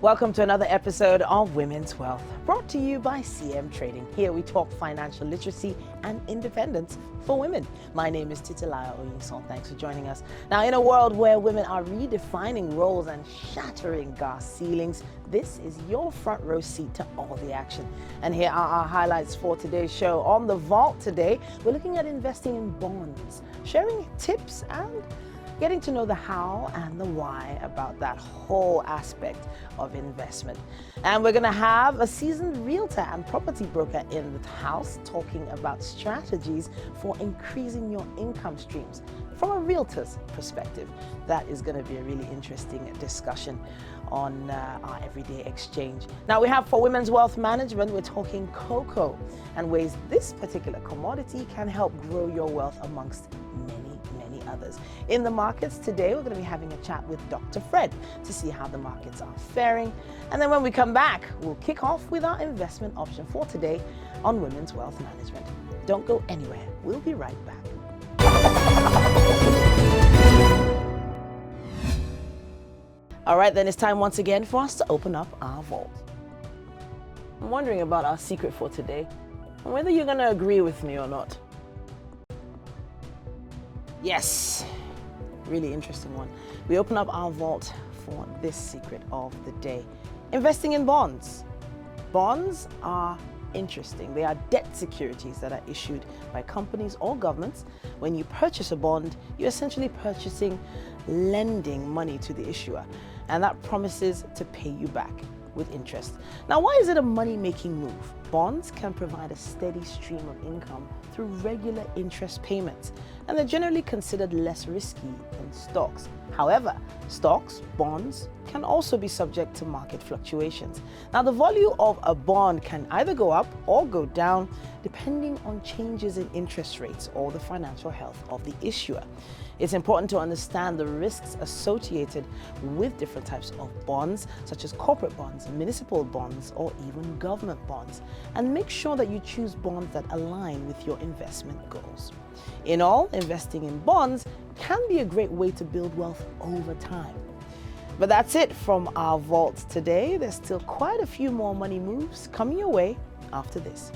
Welcome to another episode of Women's Wealth, brought to you by CM Trading. Here we talk financial literacy and independence for women. My name is Titilayo Oyinsan. Thanks for joining us. Now, in a world where women are redefining roles and shattering glass ceilings, this is your front row seat to all the action. And here are our highlights for today's show. On the vault today, we're looking at investing in bonds, sharing tips and getting to know the how and the why about that whole aspect of investment. And we're going to have a seasoned realtor and property broker in the house talking about strategies for increasing your income streams from a realtor's perspective. That is going to be a really interesting discussion on our everyday exchange. Now we have for Women's Wealth Management, we're talking cocoa and ways this particular commodity can help grow your wealth amongst many others. In the markets today, we're going to be having a chat with Dr. Fred to see how the markets are faring. And then when we come back, we'll kick off with our investment option for today on Women's Wealth Management. Don't go anywhere. We'll be right back. All right, then it's time once again for us to open up our vault. I'm wondering about our secret for today and whether you're going to agree with me or not. Yes, really interesting one. We open up our vault for this secret of the day. Investing in bonds. Bonds are interesting. They are debt securities that are issued by companies or governments. When you purchase a bond, you're essentially lending money to the issuer, and that promises to pay you back with interest. Now, why is it a money-making move? Bonds can provide a steady stream of income through regular interest payments, and they're generally considered less risky than stocks. However, stocks, bonds, can also be subject to market fluctuations. Now, the value of a bond can either go up or go down depending on changes in interest rates or the financial health of the issuer. It's important to understand the risks associated with different types of bonds, such as corporate bonds, municipal bonds, or even government bonds, and make sure that you choose bonds that align with your investment goals. In all, investing in bonds can be a great way to build wealth over time. But that's it from our vault today. There's still quite a few more money moves coming your way after this.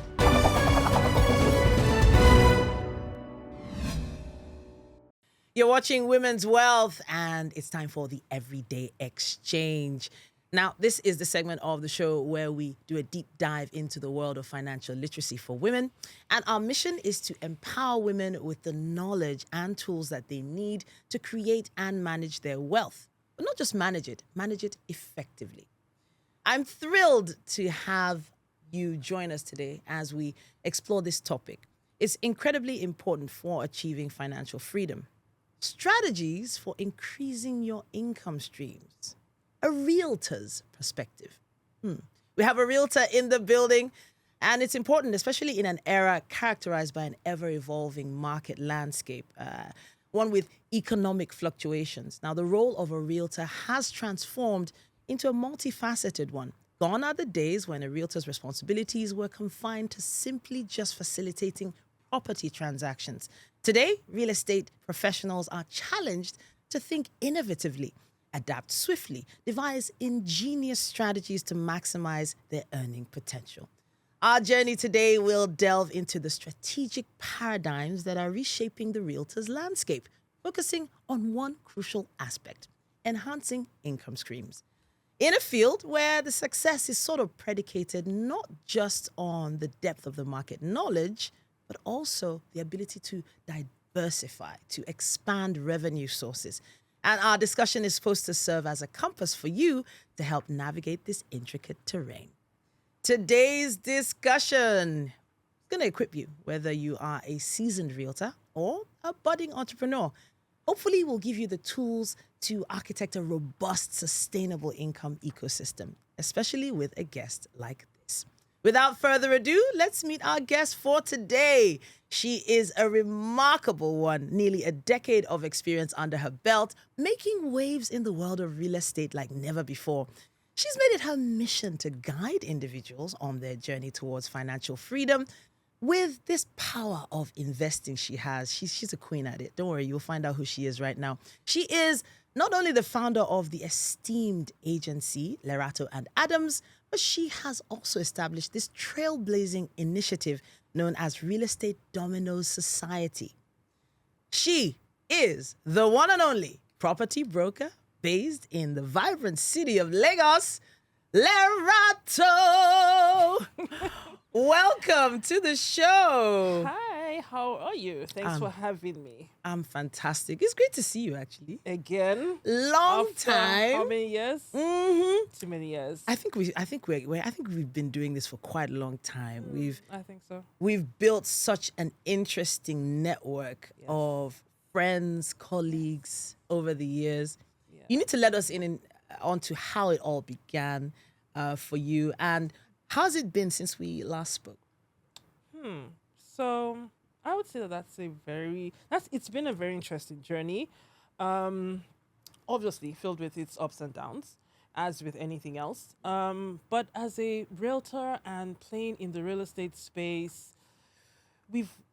You're watching Women's Wealth, and it's time for the Everyday Exchange. Now, this is the segment of the show where we do a deep dive into the world of financial literacy for women. And our mission is to empower women with the knowledge and tools that they need to create and manage their wealth. But not just manage it effectively. I'm thrilled to have you join us today as we explore this topic. It's incredibly important for achieving financial freedom. Strategies for increasing your income streams. A realtor's perspective. We have a realtor in the building, and it's important, especially in an era characterized by an ever-evolving market landscape, one with economic fluctuations. Now, the role of a realtor has transformed into a multifaceted one. Gone are the days when a realtor's responsibilities were confined to simply just facilitating property transactions. Today, real estate professionals are challenged to think innovatively, adapt swiftly, devise ingenious strategies to maximize their earning potential. Our journey today will delve into the strategic paradigms that are reshaping the realtor's landscape, focusing on one crucial aspect: enhancing income streams. In a field where the success is sort of predicated not just on the depth of the market knowledge, but also the ability to diversify, to expand revenue sources. And our discussion is supposed to serve as a compass for you to help navigate this intricate terrain. Today's discussion is going to equip you, whether you are a seasoned realtor or a budding entrepreneur. Hopefully, we'll give you the tools to architect a robust, sustainable income ecosystem, especially with a guest like this. Without further ado, let's meet our guest for today. She is a remarkable one, nearly a decade of experience under her belt, making waves in the world of real estate like never before. She's made it her mission to guide individuals on their journey towards financial freedom with this power of investing she has. She's a queen at it. Don't worry, you'll find out who she is right now. She is not only the founder of the esteemed agency, Lerato and Adams, but she has also established this trailblazing initiative known as Real Estate Dominoes Society. She is the one and only property broker based in the vibrant city of Lagos, Lerato. Welcome to the show. Hi, how are you? Thanks for having me. I'm fantastic. It's great to see you, actually. Again? Long After time. How many years? Mm-hmm. Too many years. I think we've been doing this for quite a long time. I think so. We've built such an interesting network of friends, colleagues over the years. Yeah. You need to let us in onto how it all began for you, and how's it been since we last spoke? So I would say that it's been a very interesting journey. Obviously filled with its ups and downs, as with anything else. But as a realtor and playing in the real estate space,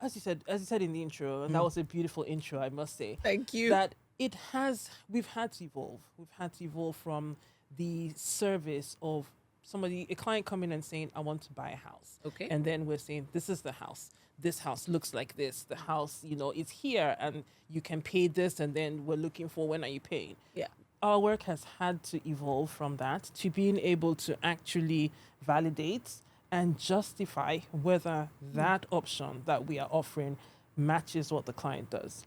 as you said in the intro, and that was a beautiful intro, I must say. Thank you. That we've had to evolve. We've had to evolve from the service of a client coming and saying, I want to buy a house. Okay. And then we're saying, this is the house. This house looks like this. The house, is here and you can pay this. And then we're looking for, when are you paying? Yeah. Our work has had to evolve from that to being able to actually validate and justify whether that option that we are offering matches what the client does.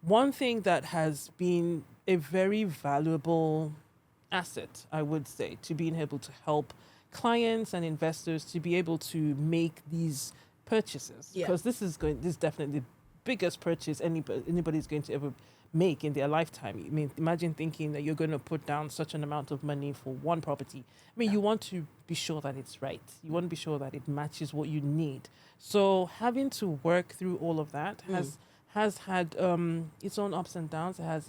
One thing that has been a very valuable asset, I would say, to being able to help clients and investors to be able to make these purchases, because this is definitely the biggest purchase anybody's going to ever make in their lifetime. I mean, imagine thinking that you're going to put down such an amount of money for one property. I mean, you want to be sure that it's right. You want to be sure that it matches what you need. So having to work through all of that has had its own ups and downs. It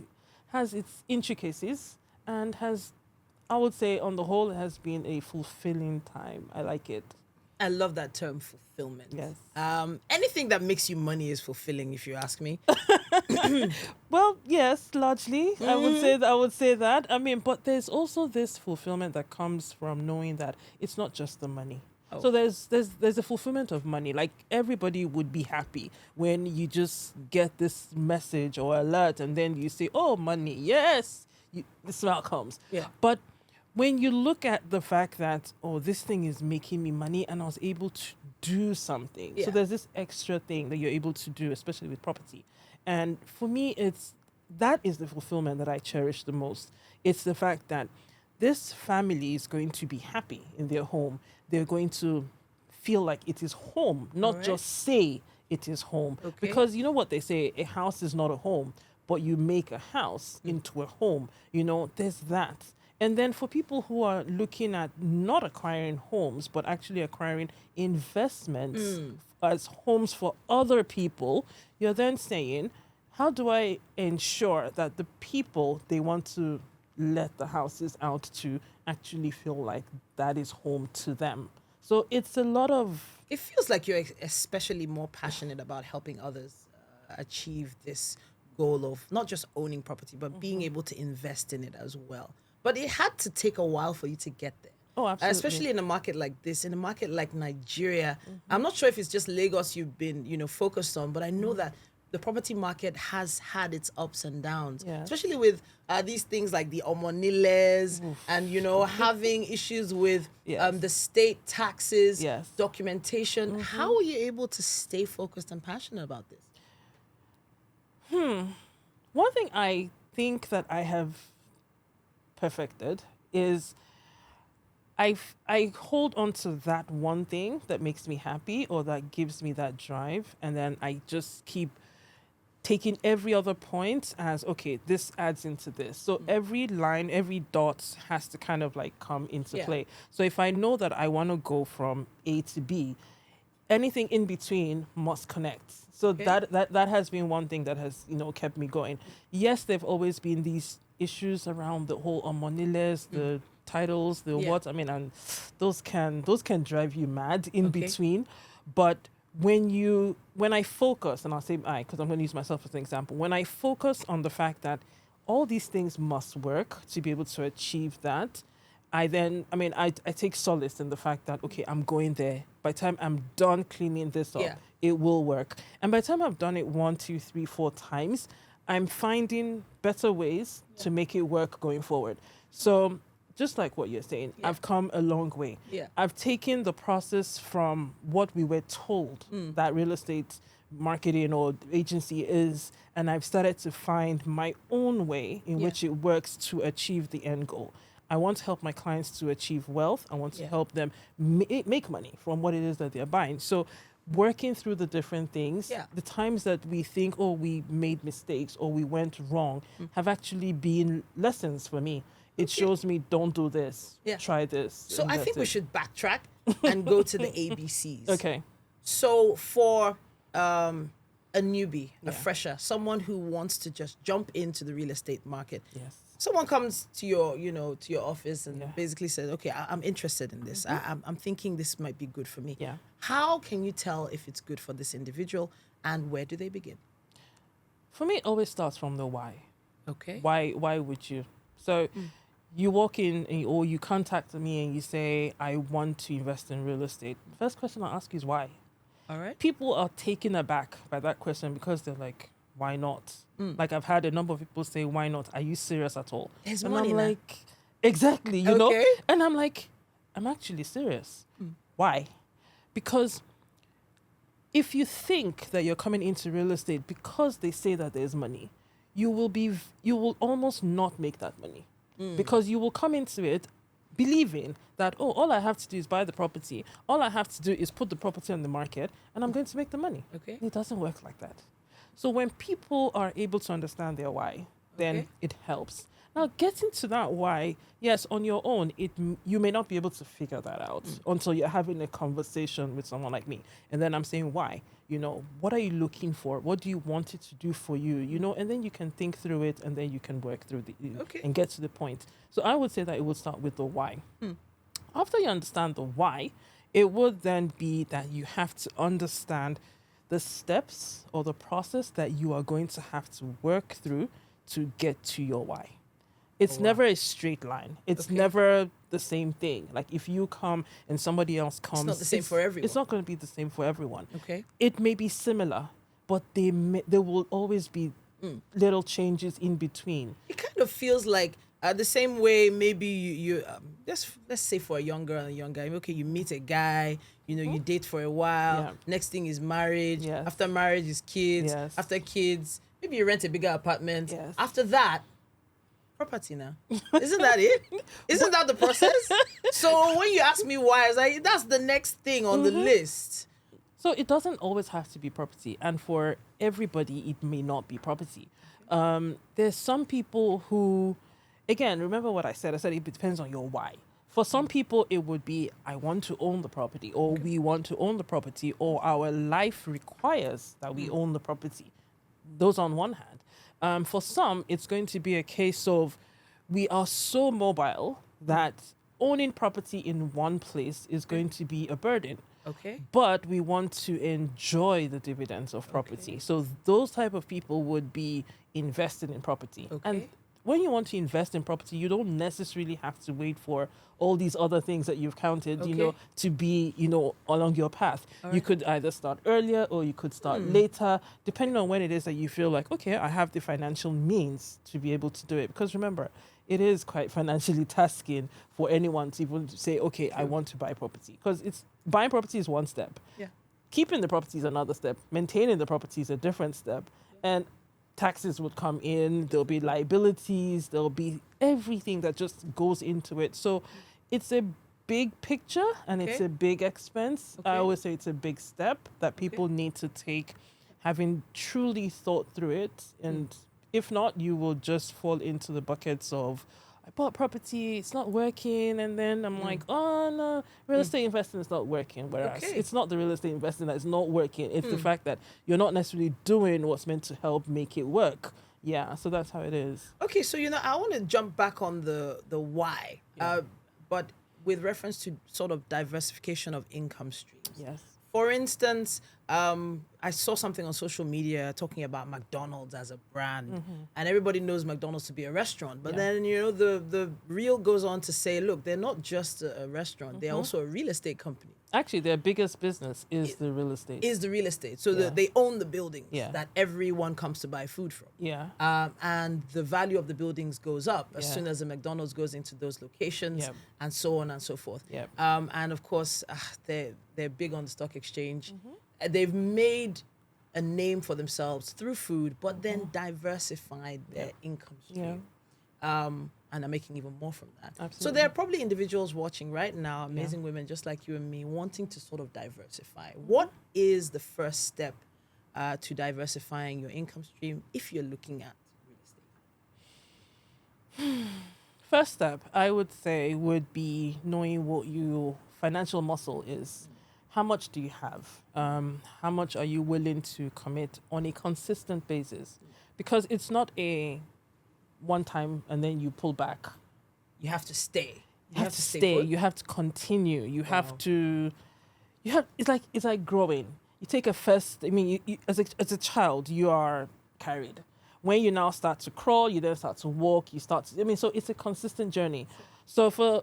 has its intricacies, and I would say on the whole, it has been a fulfilling time. I like it. I love that term, fulfillment. Yes. Anything that makes you money is fulfilling, if you ask me. Well, yes, largely. I would say that. I mean, but there's also this fulfillment that comes from knowing that it's not just the money. Oh. So there's a fulfillment of money. Like, everybody would be happy when you just get this message or alert and then you say, oh, money, yes, the smile comes. Yeah. But when you look at the fact that, oh, this thing is making me money and I was able to do something. Yeah. So there's this extra thing that you're able to do, especially with property. And for me, that is the fulfillment that I cherish the most. It's the fact that this family is going to be happy in their home. They're going to feel like it is home, not just say it is home. Okay. Because you know what they say, a house is not a home, but you make a house into a home. There's that. And then for people who are looking at not acquiring homes, but actually acquiring investments as homes for other people, you're then saying, how do I ensure that the people they want to let the houses out to actually feel like that is home to them? So it's a lot of... It feels like you're especially more passionate about helping others achieve this goal of not just owning property, but being able to invest in it as well. But it had to take a while for you to get there. Oh, absolutely. Especially in a market like this, in a market like Nigeria. I'm not sure if it's just Lagos you've been, focused on, but I know that the property market has had its ups and downs, especially with these things like the omoniles and, having issues with the state taxes, documentation. How are you able to stay focused and passionate about this? One thing I think that I have perfected is I hold on to that one thing that makes me happy or that gives me that drive, and then I just keep taking every other point as, okay, this adds into this. So every line, every dot has to kind of like come into play. So if I know that I want to go from A to B, anything in between must connect. So that has been one thing that has, kept me going. Yes, there've always been these issues around the whole amoniles, the titles, the what, I mean, and those can drive you mad in between. But when I focus, and I'll say I, because I'm going to use myself as an example, when I focus on the fact that all these things must work to be able to achieve that. I take solace in the fact that, okay, I'm going there. By the time I'm done cleaning this up, Yeah. it will work. And by the time I've done it 1, 2, 3, 4 times, I'm finding better ways to make it work going forward. So just like what you're saying, Yeah. I've come a long way. Yeah. I've taken the process from what we were told that real estate marketing or agency is, and I've started to find my own way in which it works to achieve the end goal. I want to help my clients to achieve wealth. I want to help them make money from what it is that they're buying. So working through the different things, the times that we think, oh, we made mistakes or we went wrong, have actually been lessons for me. It shows me, don't do this, try this. So I think we should backtrack and go to the ABCs. Okay. So for a newbie, a fresher, someone who wants to just jump into the real estate market. Yes. Someone comes to your, to your office and basically says, okay, I'm interested in this. I'm thinking this might be good for me. Yeah. How can you tell if it's good for this individual, and where do they begin? For me, it always starts from the why. Okay. Why would you? So you walk in or you contact me and you say, I want to invest in real estate. The first question I ask is why. All right. People are taken aback by that question because they're like, why not? Like I've had a number of people say, why not? Are you serious at all? There's and money I'm now. like, exactly, you know? Okay. And I'm like, I'm actually serious. Why? Because if you think that you're coming into real estate because they say that there's money, you will almost not make that money. Because you will come into it believing that, oh, all I have to do is buy the property. All I have to do is put the property on the market and I'm going to make the money. Okay. It doesn't work like that. So when people are able to understand their why, then it helps. Now, getting to that why, yes, on your own, you may not be able to figure that out until you're having a conversation with someone like me. And then I'm saying, why? What are you looking for? What do you want it to do for you? And then you can think through it and then you can work through and get to the point. So I would say that it would start with the why. After you understand the why, it would then be that you have to understand the steps or the process that you are going to have to work through to get to your why. It's never a straight line. It's never the same thing. Like if you come and somebody else comes, It's not the same for everyone. It's not going to be the same for everyone. Okay. It may be similar, but there will always be little changes in between. It kind of feels like the same way maybe you let's say for a young girl and a young guy, okay, you meet a guy, you date for a while, next thing is marriage, after marriage is kids, after kids, maybe you rent a bigger apartment, after that, property now. Isn't that it? Isn't that the process? So when you ask me why, I was like, that's the next thing on the list. So it doesn't always have to be property. And for everybody, it may not be property. There's some people who, again, remember what I said? I said it depends on your why. For some people, it would be, I want to own the property, or we want to own the property, or our life requires that we own the property. Those on one hand. For some, it's going to be a case of we are so mobile that owning property in one place is going to be a burden. Okay. But we want to enjoy the dividends of property. So those type of people would be invested in property. Okay. And when you want to invest in property, you don't necessarily have to wait for all these other things that you've counted, to be, along your path. You could either start earlier or you could start later, depending on when it is that you feel like, okay, I have the financial means to be able to do it. Because remember, it is quite financially tasking for anyone to even say, okay, I want to buy property. Because buying property is one step. Yeah. Keeping the property is another step. Maintaining the property is a different step. And taxes would come in, there'll be liabilities, there'll be everything that just goes into it. So it's a big picture and it's a big expense. I always say it's a big step that people need to take, having truly thought through it. And if not, you will just fall into the buckets of, I bought property, it's not working, and then I'm like, oh no, real estate investing is not working. Whereas it's not the real estate investing that's not working, it's the fact that you're not necessarily doing what's meant to help make it work. Yeah, so that's how it is. Okay, so I want to jump back on the why, but with reference to sort of diversification of income streams. Yes. For instance, I saw something on social media talking about McDonald's as a brand, and everybody knows McDonald's to be a restaurant. But Yeah. then the reel goes on to say, look, they're not just a restaurant; they're also a real estate company. Actually, their biggest business is the real estate. Is the real estate, so Yeah. they own the buildings Yeah. that everyone comes to buy food from. Yeah. And the value of the buildings goes up as Yeah. soon as the McDonald's goes into those locations, Yep. and so on and so forth. Yep. And of course, they're big on the stock exchange. They've made a name for themselves through food, but then diversified their income stream. And are making even more from that. So Absolutely. there are probably individuals watching right now, amazing women just like you and me, wanting to sort of diversify. What is the first step to diversifying your income stream if you're looking at real estate? First step, I would say, would be knowing what your financial muscle is. How much do you have? How much are you willing to commit on a consistent basis? Because it's not a one time and then you pull back. You have to stay. You have to stay. put. You have to continue. You have to. You have. It's like growing. You take a first. I mean, you as a child, you are carried. When you now start to crawl, you then start to walk. You start. To, I mean, so it's a consistent journey. So for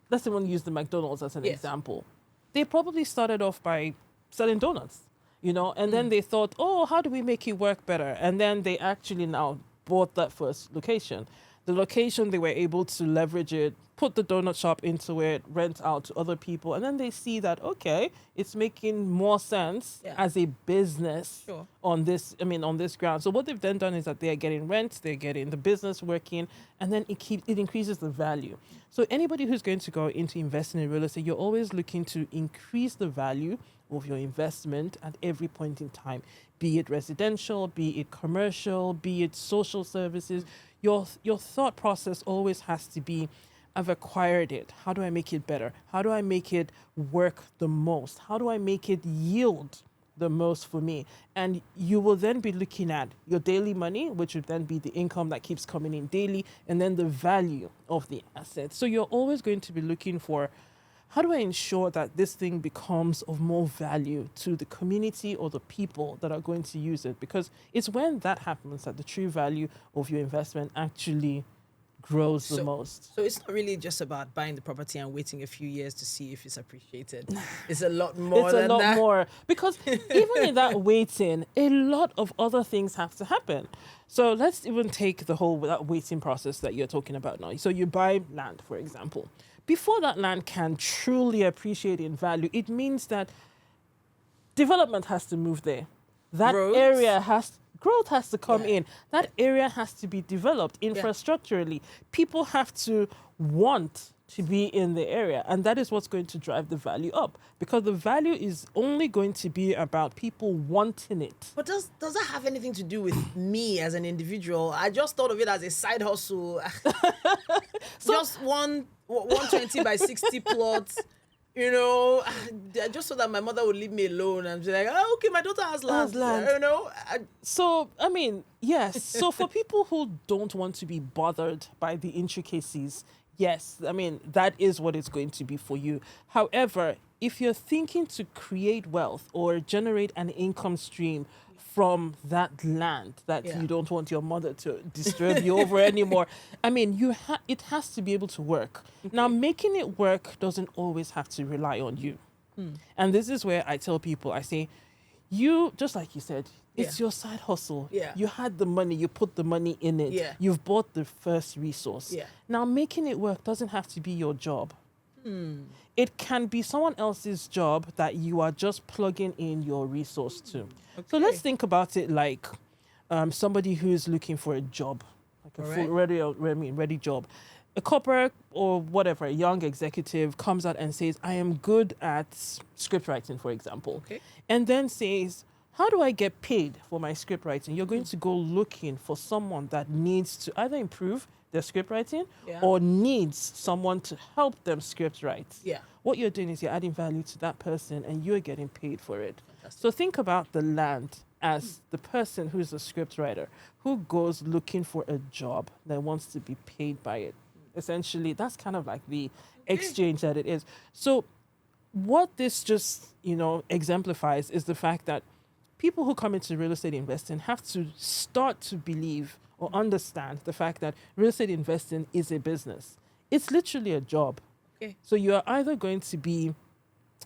let's even use the McDonald's as an Yes. example. They probably started off by selling donuts, and then they thought, oh, how do we make it work better? And then they actually now bought that first location. The location, they were able to leverage it, put the donut shop into it, rent out to other people, and then they see that, okay, it's making more sense as a business on this ground. So what they've then done is that they're getting rent, they're getting the business working, and then it increases the value. So anybody who's going to go into investing in real estate, you're always looking to increase the value of your investment at every point in time, be it residential, be it commercial, be it social services. Your thought process always has to be, I've acquired it. How do I make it better? How do I make it work the most? How do I make it yield the most for me? And you will then be looking at your daily money, which would then be the income that keeps coming in daily, and then the value of the asset. So you're always going to be looking for, how do I ensure that this thing becomes of more value to the community or the people that are going to use it? Because it's when that happens that the true value of your investment actually grows the most. So it's not really just about buying the property and waiting a few years to see if it's appreciated. It's a lot more It's than a lot that. more. Because even in that waiting, a lot of other things have to happen. So let's even take that waiting process that you're talking about now. So you buy land, for example. Before that land can truly appreciate in value, it means that development has to move there. That growth has to come in. That area has to be developed infrastructurally. People have to want to be in the area, and that is what's going to drive the value up, because the value is only going to be about people wanting it. But does that have anything to do with me as an individual? I just thought of it as a side hustle. Just 120 by 60 plots. Just so that my mother would leave me alone and be like, oh, okay, my daughter has land. So, I mean, yes. So for people who don't want to be bothered by the intricacies, yes, I mean, that is what it's going to be for you. However, if you're thinking to create wealth or generate an income stream from that land that you don't want your mother to disturb you over anymore, I mean, it has to be able to work. Okay. Now, making it work doesn't always have to rely on you. And this is where I tell people, I say, you, just like you said, it's your side hustle. You had the money, you put the money in it. You've bought the first resource. Now, making it work doesn't have to be your job. It can be someone else's job that you are just plugging in your resource to. Okay. So let's think about it like somebody who is looking for a job, like a full ready job. A corporate or whatever, a young executive comes out and says, I am good at script writing, for example. Okay. And then says, how do I get paid for my script writing? You're going to go looking for someone that needs to either improve their script writing or needs someone to help them script write. What you're doing is you're adding value to that person and you're getting paid for it. Fantastic. So think about the land as the person who's a script writer who goes looking for a job that wants to be paid by it. Essentially, that's kind of like the exchange that it is. So what this just, exemplifies is the fact that people who come into real estate investing have to start to believe or understand the fact that real estate investing is a business. It's literally a job. Okay. So you are either going to be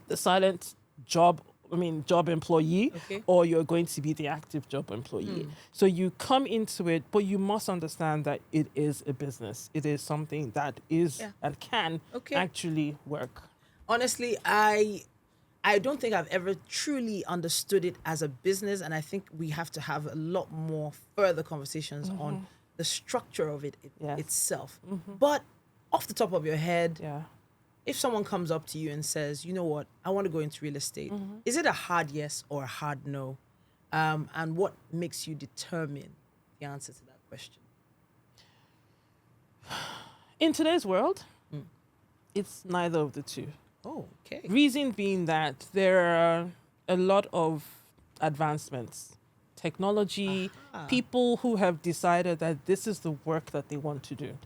the silent job employee, Okay. or you're going to be the active job employee. So you come into it, but you must understand that it is a business. It is something that is and can actually work. Honestly, I don't think I've ever truly understood it as a business, and I think we have to have a lot more further conversations on the structure of it itself. But off the top of your head, if someone comes up to you and says, you know what, I want to go into real estate, is it a hard yes or a hard no? And what makes you determine the answer to that question? In today's world, it's neither of the two. Oh, okay. Reason being that there are a lot of advancements, technology, people who have decided that this is the work that they want to do.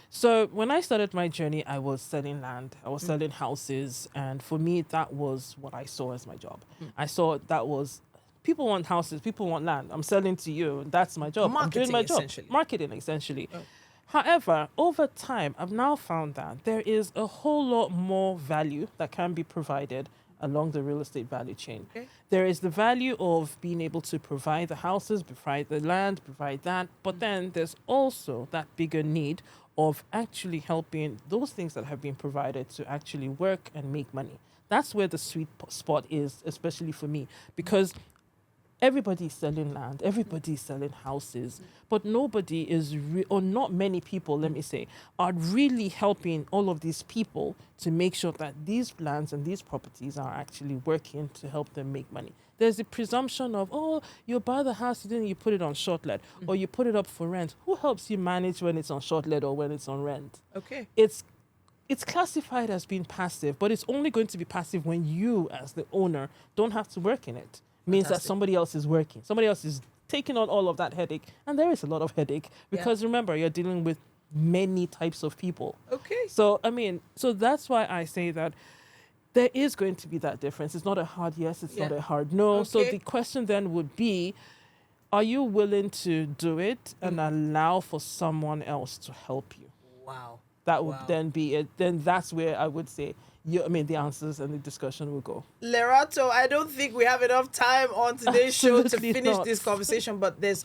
So when I started my journey, I was selling land, I was selling houses, and for me, that was what I saw as my job. I saw that was, people want houses, people want land. I'm selling to you, that's my job. I'm doing my job. Essentially. Marketing, essentially. However, over time, I've now found that there is a whole lot more value that can be provided along the real estate value chain. There is the value of being able to provide the houses, provide the land, provide that, but then there's also that bigger need of actually helping those things that have been provided to actually work and make money. That's where the sweet spot is, especially for me, because everybody's selling land, everybody's selling houses, but nobody is, or not many people, let me say, are really helping all of these people to make sure that these lands and these properties are actually working to help them make money. There's a presumption of, oh, you buy the house, then you put it on short let, or you put it up for rent. Who helps you manage when it's on short let or when it's on rent? Okay. It's classified as being passive, but it's only going to be passive when you, as the owner, don't have to work in it. Means that somebody else is working. Somebody else is taking on all of that headache. And there is a lot of headache because remember, you're dealing with many types of people. Okay. So, so that's why I say that there is going to be that difference. It's not a hard yes, it's not a hard no. Okay. So the question then would be, are you willing to do it and allow for someone else to help you? Wow. That would then be it. Then that's where I would say, the answers and the discussion will go. Lerato, I don't think we have enough time on today's show to finish this conversation, but there's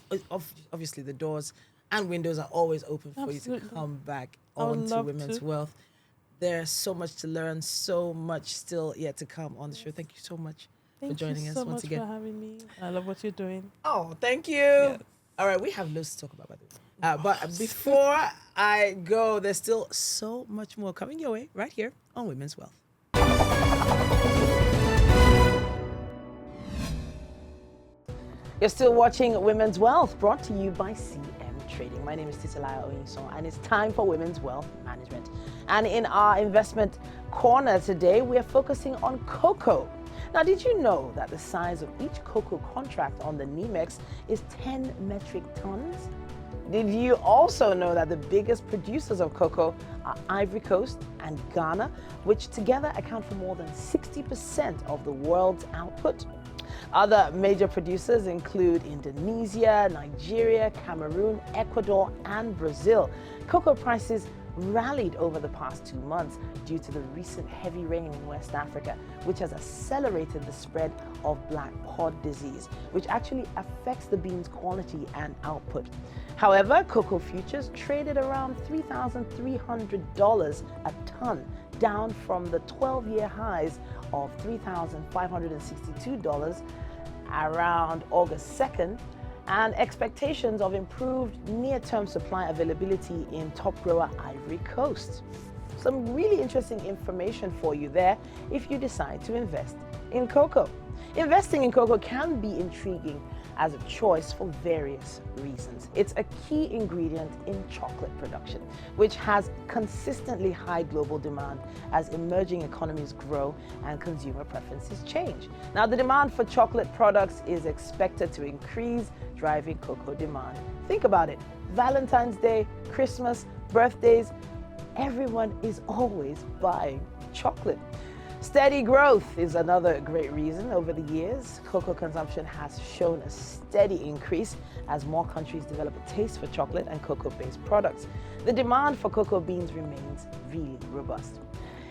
obviously the doors and windows are always open for you to come back onto Women's Wealth. There's so much to learn, so much still yet to come on the show. Thank you so much for joining us once again. Thank you so much for having me. I love what you're doing. Oh, thank you. Yes. All right, we have loads to talk about, by the way. But before I go, there's still so much more coming your way right here on Women's Wealth. You're still watching Women's Wealth, brought to you by CM Trading. My name is Titilayo Oyinsan, and it's time for Women's Wealth Management. And in our investment corner today, we are focusing on cocoa. Now, did you know that the size of each cocoa contract on the NEMEX is 10 metric tons? Did you also know that the biggest producers of cocoa are Ivory Coast and Ghana, which together account for more than 60% of the world's output? Other major producers include Indonesia, Nigeria, Cameroon, Ecuador, and Brazil. Cocoa prices rallied over the past 2 months due to the recent heavy rain in West Africa, which has accelerated the spread of black pod disease, which actually affects the bean's quality and output. However, cocoa futures traded around $3,300 a ton, down from the 12-year highs of $3,562 around August 2nd, and expectations of improved near-term supply availability in top grower Ivory Coast. Some really interesting information for you there if you decide to invest in cocoa. Investing in cocoa can be intriguing as a choice for various reasons. It's a key ingredient in chocolate production, which has consistently high global demand as emerging economies grow and consumer preferences change. Now, the demand for chocolate products is expected to increase, driving cocoa demand. Think about it. Valentine's Day, Christmas, birthdays, everyone is always buying chocolate. Steady growth is another great reason. Over the years, cocoa consumption has shown a steady increase as more countries develop a taste for chocolate and cocoa-based products. The demand for cocoa beans remains really robust.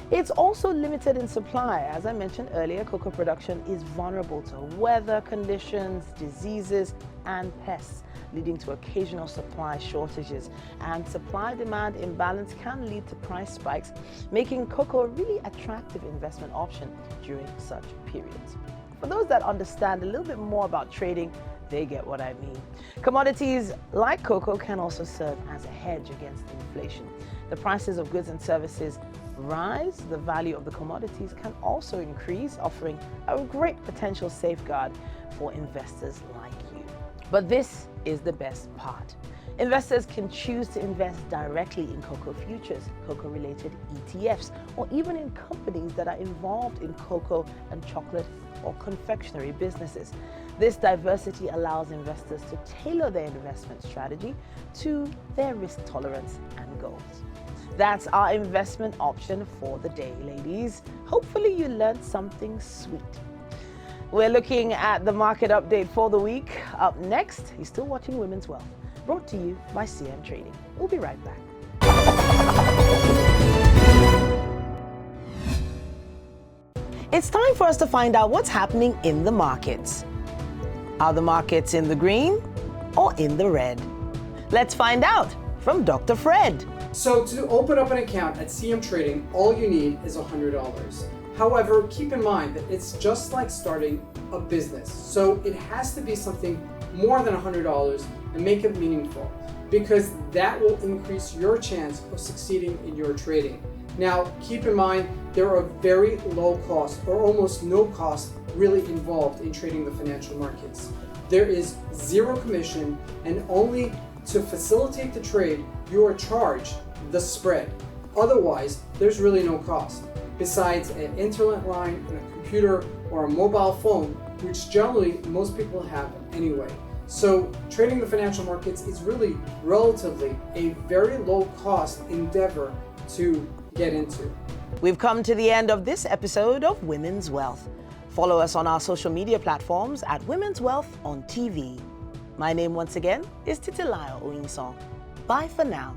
It's also limited in supply. As I mentioned earlier, cocoa production is vulnerable to weather conditions, diseases, and pests, leading to occasional supply shortages. And supply-demand imbalance can lead to price spikes, making cocoa a really attractive investment option during such periods. For those that understand a little bit more about trading, they get what I mean. Commodities like cocoa can also serve as a hedge against inflation. The prices of goods and services rise, the value of the commodities can also increase, offering a great potential safeguard for investors like you. But this is the best part. Investors can choose to invest directly in cocoa futures, cocoa-related ETFs, or even in companies that are involved in cocoa and chocolate or confectionery businesses. This diversity allows investors to tailor their investment strategy to their risk tolerance and goals. That's our investment option for the day, ladies. Hopefully you learned something sweet. We're looking at the market update for the week. Up next, you're still watching Women's Wealth, brought to you by CM Trading. We'll be right back. It's time for us to find out what's happening in the markets. Are the markets in the green or in the red? Let's find out from Dr. Fred. So to open up an account at CM Trading, all you need is $100. However, keep in mind that it's just like starting a business. So it has to be something more than $100 and make it meaningful, because that will increase your chance of succeeding in your trading. Now, keep in mind, there are very low cost or almost no cost really involved in trading the financial markets. There is zero commission, and only to facilitate the trade, you are charged the spread. Otherwise, there's really no cost, besides an internet line and a computer or a mobile phone, which generally most people have anyway. So trading the financial markets is really relatively a very low cost endeavor to get into. We've come to the end of this episode of Women's Wealth. Follow us on our social media platforms at Women's Wealth on TV. My name once again is Titilayo Oyinsan. Bye for now.